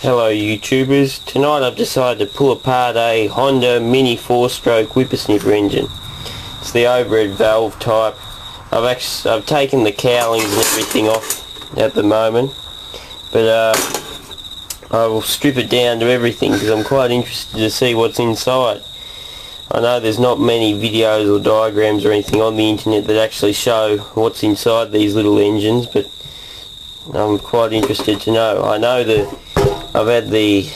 Hello YouTubers, tonight I've decided to pull apart a Honda Mini 4-stroke whippersnipper engine. It's the overhead valve type. I've taken the cowlings and everything off at the moment, but I will strip it down to everything because I'm quite interested to see what's inside. I know there's not many videos or diagrams or anything on the internet that actually show what's inside these little engines, but I'm quite interested to know. I know that I've had the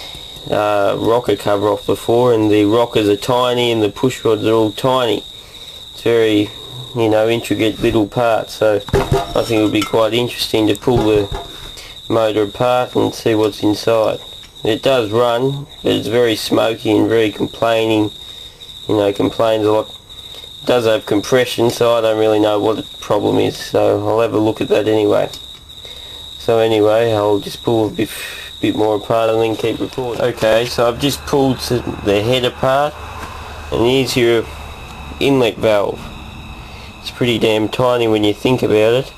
rocker cover off before, and the rockers are tiny and the push rods are all tiny. It's very, intricate little parts, so I think it would be quite interesting to pull the motor apart and see what's inside. It does run, but it's very smoky and very complaining, complains a lot. It does have compression, so I don't really know what the problem is, so I'll have a look at that anyway. So anyway, I'll just pull a bit more apart and then keep recording. Okay, so I've just pulled the head apart, and here's your inlet valve. It's pretty damn tiny when you think about it.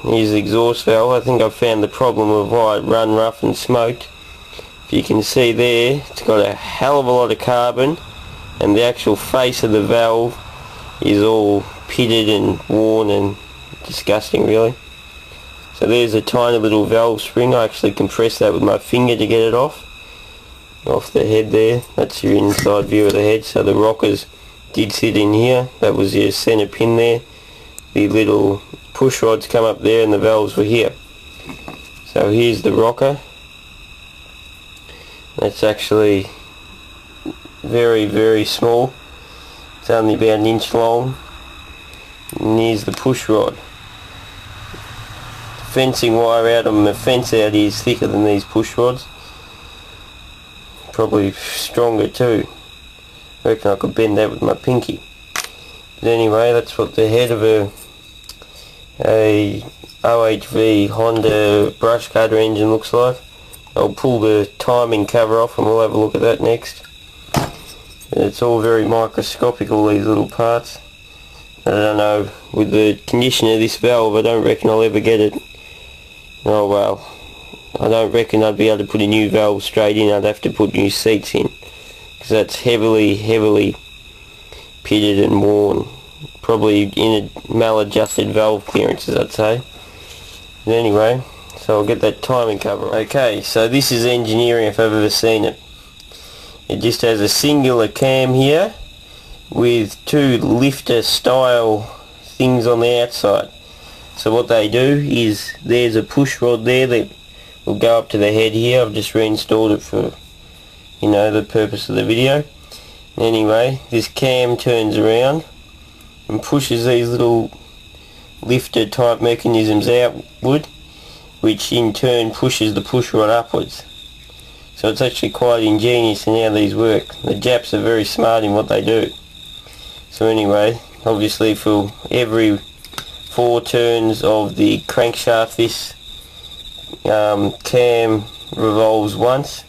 Here's the exhaust valve. I think I've found the problem of why it run rough and smoked. If you can see there, it's got a hell of a lot of carbon, and the actual face of the valve is all pitted and worn and disgusting really. So there's a tiny little valve spring. I actually compressed that with my finger to get it off the head there. That's your inside view of the head. So the rockers did sit in here. That was your center pin there. The little push rods come up there and the valves were here. So here's the rocker. That's actually very, very small. It's only about an inch long. And here's the push rod. Fencing wire out on the fence out here is thicker than these push rods. Probably stronger too. I reckon I could bend that with my pinky. But anyway, that's what the head of a OHV Honda brush cutter engine looks like. I'll pull the timing cover off and we'll have a look at that next. It's all very microscopic, all these little parts. I don't know, with the condition of this valve I don't reckon I'll ever get it. Oh well, I don't reckon I'd be able to put a new valve straight in. I'd have to put new seats in, because that's heavily pitted and worn. Probably in a maladjusted valve clearances, I'd say. But anyway, so I'll get that timing cover. Okay, so this is engineering if I've ever seen it. It just has a singular cam here with two lifter style things on the outside. So what they do is, there's a push rod there that will go up to the head here. I've just reinstalled it for the purpose of the video. Anyway, this cam turns around and pushes these little lifter type mechanisms outward, which in turn pushes the push rod upwards. So it's actually quite ingenious in how these work. The Japs are very smart in what they do. So anyway, obviously for every 4 turns of the crankshaft, this cam revolves once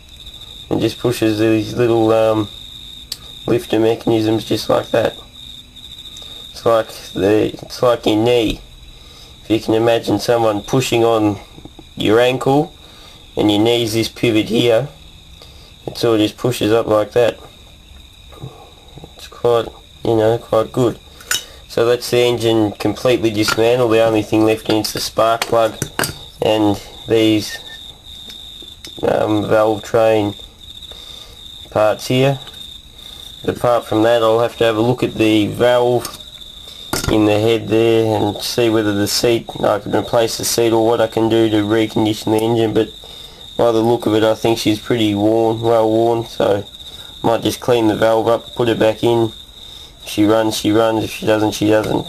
and just pushes these little lifter mechanisms just like that. It's like your knee. If you can imagine someone pushing on your ankle and your knee's this pivot here, it sort of just pushes up like that. It's quite, quite good. So that's the engine completely dismantled. The only thing left in it's the spark plug and these valve train parts here. But apart from that, I'll have to have a look at the valve in the head there and see whether the seat, I can replace the seat or what I can do to recondition the engine. But by the look of it, I think she's pretty well worn, so I might just clean the valve up, put it back in. If she runs, she runs. If she doesn't, she doesn't.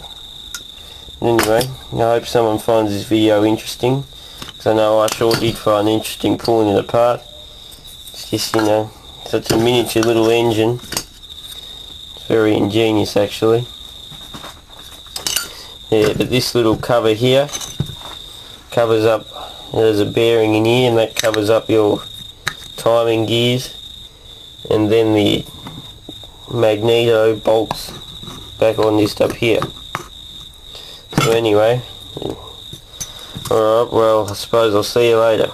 Anyway, I hope someone finds this video interesting, because I know I sure did find interesting pulling it apart. It's just, such a miniature little engine. It's very ingenious actually. Yeah, but this little cover here covers up, there's a bearing in here and that covers up your timing gears, and then the magneto bolts back on this up here. So anyway, alright, well I suppose I'll see you later.